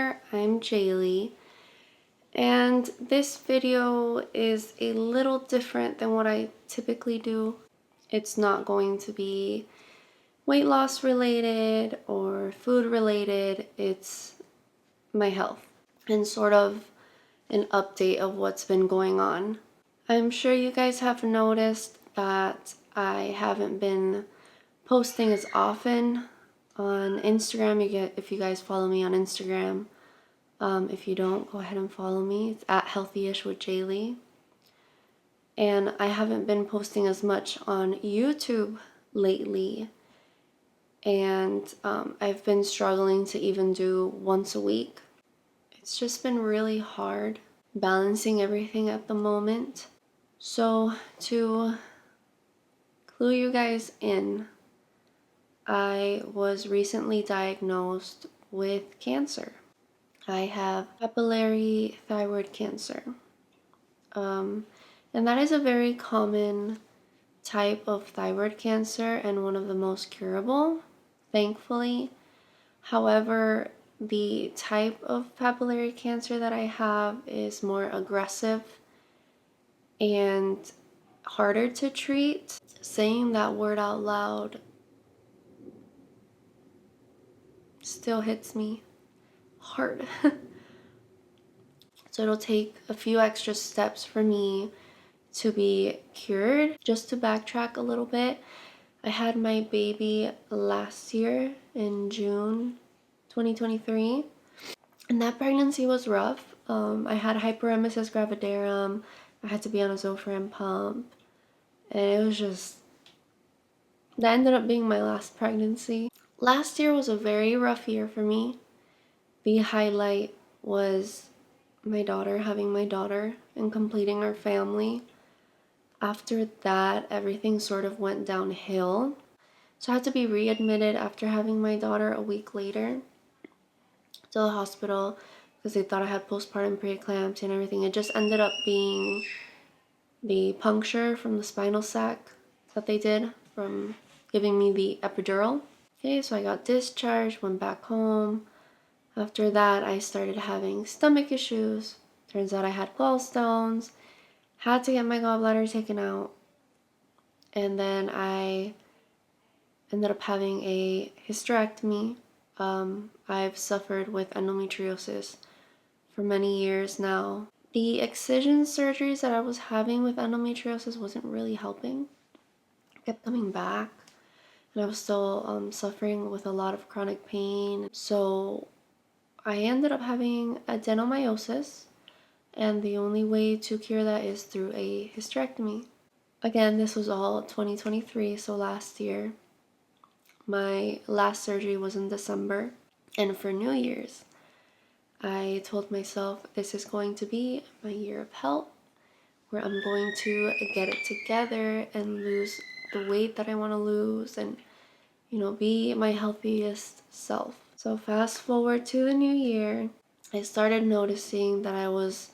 there, I'm Jayle, and this video is a little different than what I typically do. It's not going to be weight loss related or food related, it's my health and sort of an update of what's been going on. I'm sure you guys have noticed that I haven't been posting as often on Instagram. If you guys follow me on Instagram. If you don't, go ahead and follow me. It's at healthyishwithjayle. And I haven't been posting as much on YouTube lately. And I've been struggling to even do once a week. It's just been really hard balancing everything at the moment. So to clue you guys in, I was recently diagnosed with cancer. I have papillary thyroid cancer. And that is a very common type of thyroid cancer and one of the most curable, thankfully. However, the type of papillary cancer that I have is more aggressive and harder to treat. Saying that word out loud still hits me hard. So it'll take a few extra steps for me to be cured. Just to backtrack a little bit, I had my baby last year in June 2023, and that pregnancy was rough. I had hyperemesis gravidarum. I had to be on a Zofran pump, and it was just, that ended up being my last pregnancy. Last year was a very rough year for me. The highlight was having my daughter and completing our family. After that, everything sort of went downhill. So I had to be readmitted after having my daughter a week later to the hospital because they thought I had postpartum preeclampsia and everything. It just ended up being the puncture from the spinal sac that they did from giving me the epidural. Okay, so I got discharged, went back home. After that, I started having stomach issues. Turns out I had gallstones, had to get my gallbladder taken out, and then I ended up having a hysterectomy. I've suffered with endometriosis for many years now. The excision surgeries that I was having with endometriosis wasn't really helping. I kept coming back, and I was still suffering with a lot of chronic pain. So I ended up having adenomyosis, and the only way to cure that is through a hysterectomy. Again, this was all 2023, so last year. My last surgery was in December, and for New Year's, I told myself this is going to be my year of health, where I'm going to get it together and lose the weight that I want to lose and, be my healthiest self. So fast forward to the new year, I started noticing that I was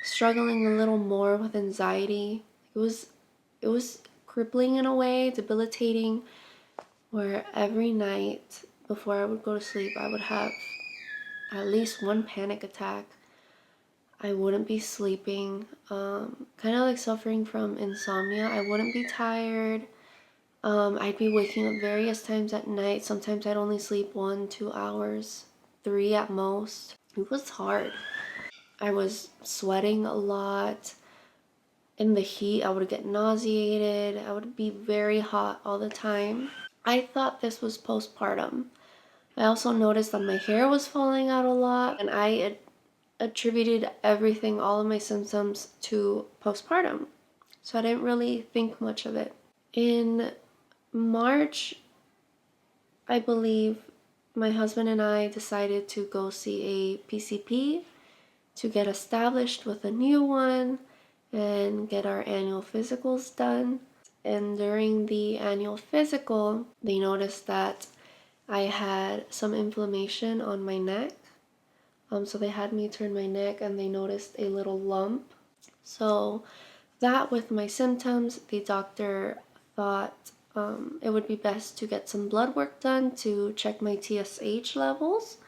struggling a little more with anxiety. It was crippling in a way, debilitating, where every night before I would go to sleep, I would have at least one panic attack. I wouldn't be sleeping, kind of like suffering from insomnia. I wouldn't be tired. I'd be waking up various times at night. Sometimes I'd only sleep 1-2 hours, 3 at most. It was hard. I was sweating a lot. In the heat, I would get nauseated. I would be very hot all the time. I thought this was postpartum. I also noticed that my hair was falling out a lot, and I attributed everything, all of my symptoms, to postpartum. So I didn't really think much of it. In March, I believe, my husband and I decided to go see a PCP to get established with a new one and get our annual physicals done. And during the annual physical, they noticed that I had some inflammation on my neck. So they had me turn my neck and they noticed a little lump. So that, with my symptoms, the doctor thought it would be best to get some blood work done to check my TSH levels.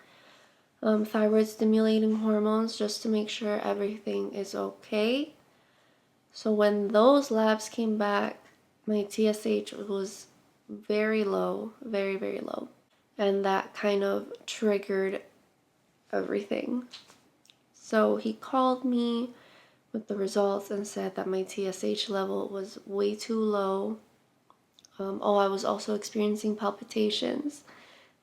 thyroid stimulating hormones just to make sure everything is okay. So when those labs came back, my TSH was very low, very, very low. And that kind of triggered everything. So he called me with the results and said that my TSH level was way too low. I was also experiencing palpitations.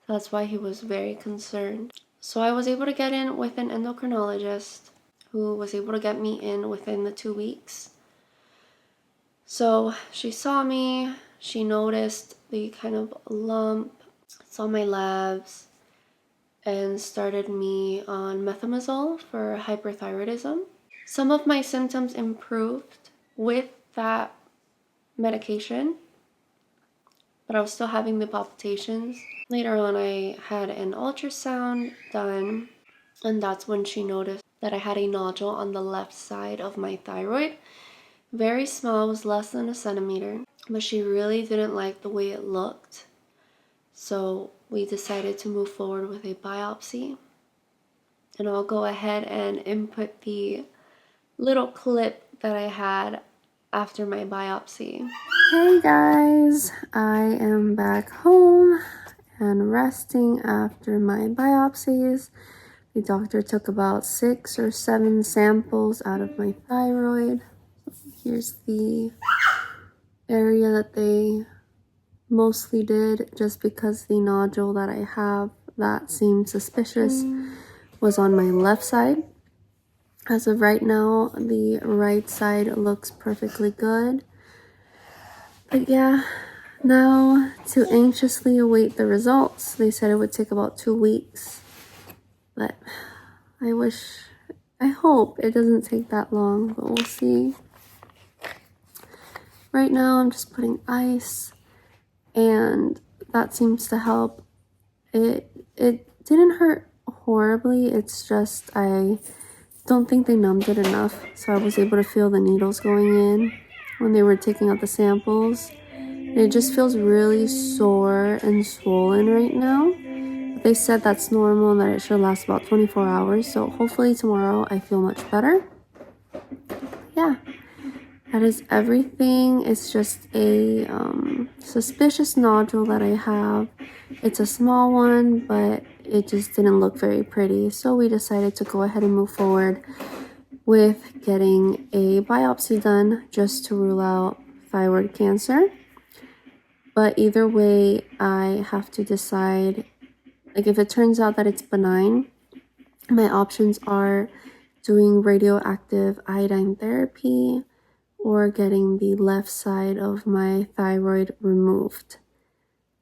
That's why he was very concerned. So I was able to get in with an endocrinologist who was able to get me in within the 2 weeks. So she saw me, she noticed the kind of lump, saw my labs, and started me on methimazole for hyperthyroidism. Some of my symptoms improved with that medication, but I was still having the palpitations. Later on, I had an ultrasound done, and that's when she noticed that I had a nodule on the left side of my thyroid. Very small, it was less than a centimeter, but she really didn't like the way it looked. So we decided to move forward with a biopsy. And I'll go ahead and input the little clip that I had after my biopsy. Hey guys, I am back home and resting after my biopsies. The doctor took about 6 or 7 samples out of my thyroid. Here's the area that they mostly did, just because the nodule that I have that seemed suspicious was on my left side. As of right now, the right side looks perfectly good. But yeah, now to anxiously await the results. They said it would take about 2 weeks, but I hope it doesn't take that long, but we'll see. Right now I'm just putting ice, and that seems to help. It didn't hurt horribly, it's just I don't think they numbed it enough, so I was able to feel the needles going in when they were taking out the samples. And it just feels really sore and swollen right now. But they said that's normal and that it should last about 24 hours, so hopefully tomorrow I feel much better. Yeah, that is everything. It's just a suspicious nodule that I have. It's a small one, but it just didn't look very pretty, so we decided to go ahead and move forward with getting a biopsy done just to rule out thyroid cancer. But either way, I have to decide, like if it turns out that it's benign, my options are doing radioactive iodine therapy or getting the left side of my thyroid removed.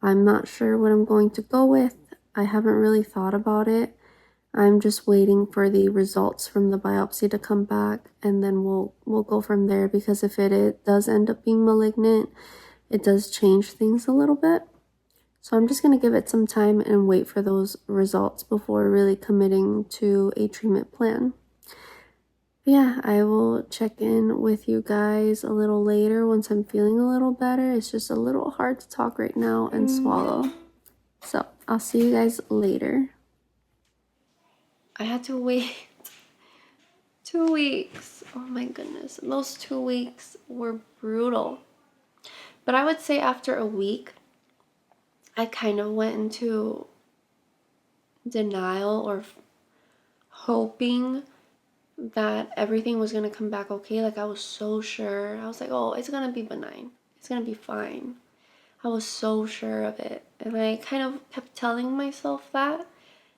I'm not sure what I'm going to go with. I haven't really thought about it. I'm just waiting for the results from the biopsy to come back, and then we'll go from there, because if it does end up being malignant, it does change things a little bit. So I'm just going to give it some time and wait for those results before really committing to a treatment plan. Yeah, I will check in with you guys a little later once I'm feeling a little better. It's just a little hard to talk right now and swallow. So I'll see you guys later. I had to wait 2 weeks. Oh my goodness. Those 2 weeks were brutal. But I would say after a week, I kind of went into denial or hoping that everything was going to come back okay. Like I was so sure. I was like, oh, it's going to be benign. It's going to be fine. I was so sure of it. And I kind of kept telling myself that.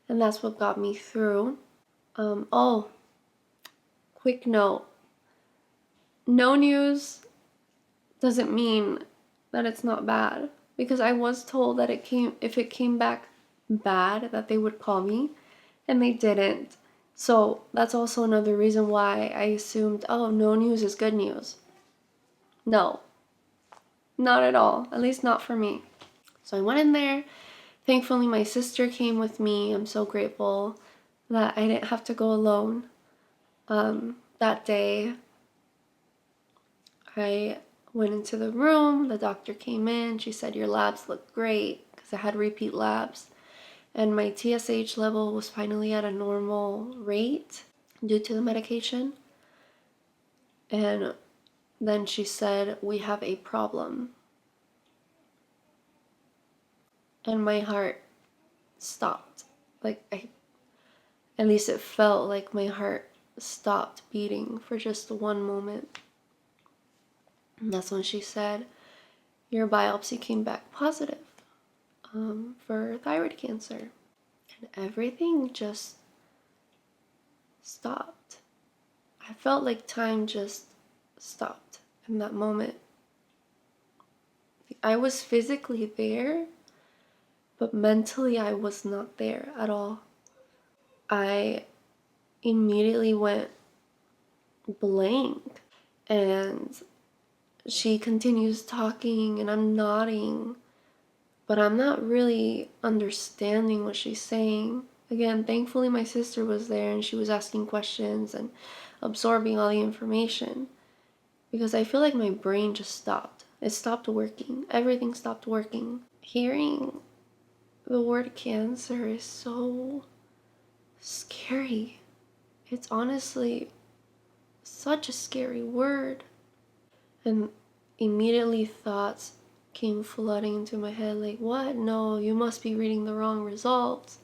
And that's what got me through. Quick note. No news doesn't mean that it's not bad. Because I was told that if it came back bad, that they would call me. And they didn't. So that's also another reason why I assumed, oh, no news is good news. No. Not at all. At least not for me. So I went in there. Thankfully, my sister came with me. I'm so grateful that I didn't have to go alone. That day, I went into the room. The doctor came in. She said, your labs look great, because I had repeat labs. and my TSH level was finally at a normal rate due to the medication. And then she said, "We have a problem." And my heart stopped. At least it felt like my heart stopped beating for just one moment. And that's when she said, "Your biopsy came back positive for thyroid cancer." And everything just stopped. I felt like time just stopped in that moment. I was physically there, but mentally I was not there at all. I immediately went blank, and she continues talking and I'm nodding, but I'm not really understanding what she's saying. Again, thankfully my sister was there and she was asking questions and absorbing all the information, because I feel like my brain just stopped. It stopped working. Everything stopped working. Hearing the word cancer is so scary. It's honestly such a scary word. And immediately thoughts came flooding into my head like, what? No, you must be reading the wrong results.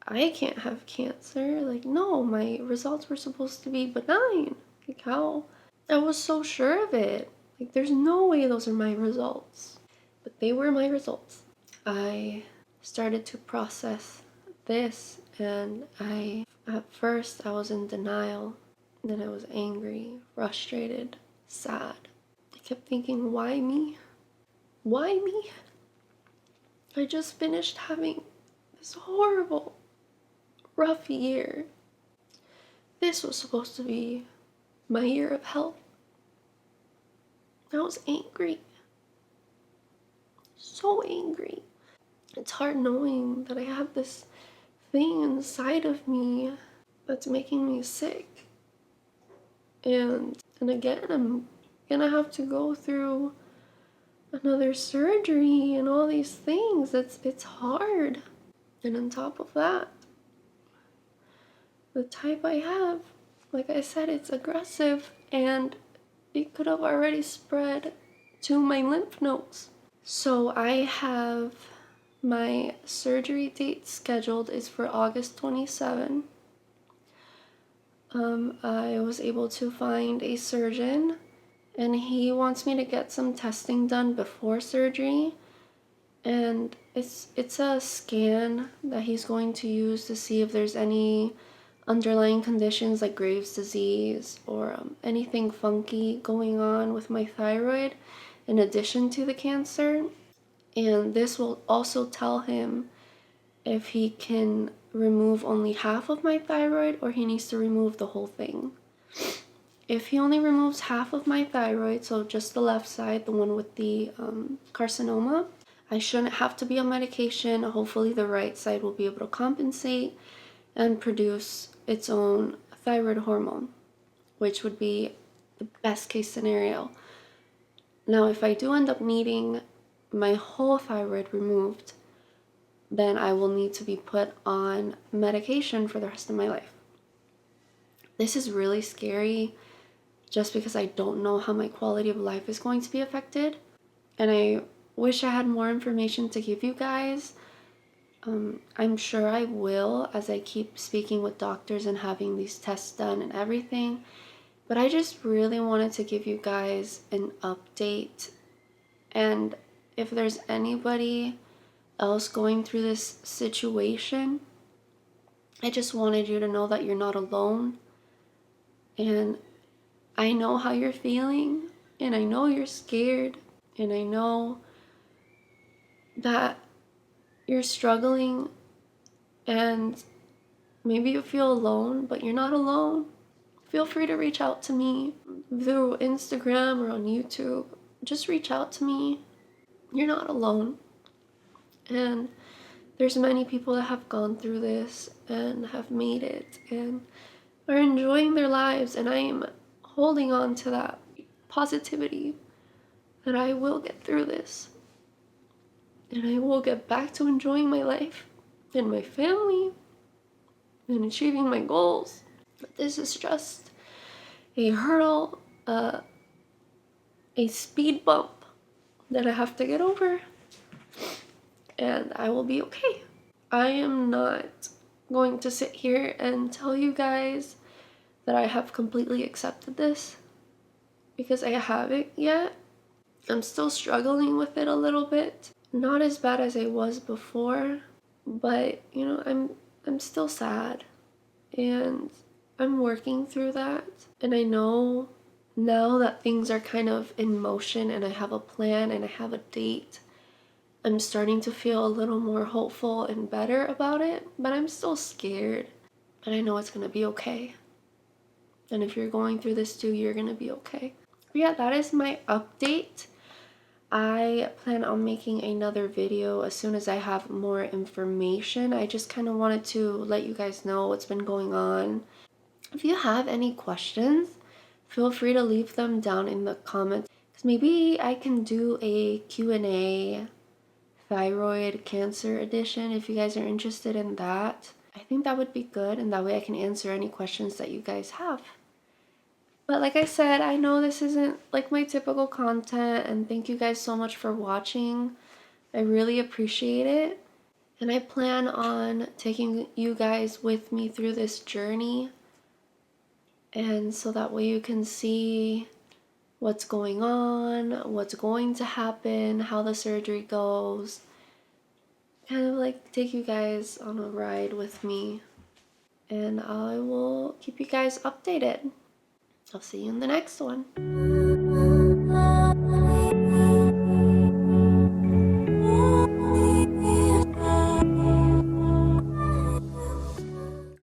I can't have cancer. Like, no, my results were supposed to be benign. Like, how? I was so sure of it. Like, there's no way those are my results. But they were my results. I started to process this, and at first I was in denial. Then I was angry, frustrated, sad. I kept thinking, why me? Why me? I just finished having this horrible, rough year. This was supposed to be my year of health. I was angry. So angry. It's hard knowing that I have this thing inside of me that's making me sick. And again, I'm gonna have to go through another surgery and all these things. It's hard. And on top of that, the type I have, like I said, it's aggressive and it could have already spread to my lymph nodes. So I have my surgery date scheduled is for August 27. I was able to find a surgeon and he wants me to get some testing done before surgery. And it's a scan that he's going to use to see if there's any underlying conditions like Graves' disease or anything funky going on with my thyroid in addition to the cancer. And this will also tell him if he can remove only half of my thyroid or he needs to remove the whole thing. If he only removes half of my thyroid, so just the left side, the one with the carcinoma, I shouldn't have to be on medication. Hopefully the right side will be able to compensate and produce its own thyroid hormone, which would be the best case scenario. Now, if I do end up needing my whole thyroid removed, then I will need to be put on medication for the rest of my life. This is really scary just because I don't know how my quality of life is going to be affected. And I wish I had more information to give you guys. I'm sure I will as I keep speaking with doctors and having these tests done and everything. But I just really wanted to give you guys an update. And if there's anybody else going through this situation, I just wanted you to know that you're not alone. And I know how you're feeling, and I know you're scared, and I know that you're struggling, and maybe you feel alone, but you're not alone. Feel free to reach out to me through Instagram or on YouTube. Just reach out to me. You're not alone. And there's many people that have gone through this and have made it and are enjoying their lives, and I am holding on to that positivity that I will get through this and I will get back to enjoying my life. and my family and achieving my goals. But this is just a hurdle, a speed bump that I have to get over, and I will be okay. I am not going to sit here and tell you guys that I have completely accepted this, because I haven't yet. I'm still struggling with it a little bit. Not as bad as I was before, but you know, I'm still sad, and I'm working through that. And I know now that things are kind of in motion and I have a plan and I have a date, I'm starting to feel a little more hopeful and better about it, but I'm still scared. But I know it's gonna be okay. And if you're going through this too, you're gonna be okay. But yeah, that is my update. I plan on making another video as soon as I have more information. I just kind of wanted to let you guys know what's been going on. If you have any questions, feel free to leave them down in the comments, because maybe I can do a Q&A thyroid cancer edition if you guys are interested in that. I think that would be good, and that way I can answer any questions that you guys have. But like I said, I know this isn't like my typical content, and thank you guys so much for watching. I really appreciate it. And I plan on taking you guys with me through this journey, and so that way you can see what's going on, what's going to happen, how the surgery goes. Kind of like take you guys on a ride with me, and I will keep you guys updated. I'll see you in the next one.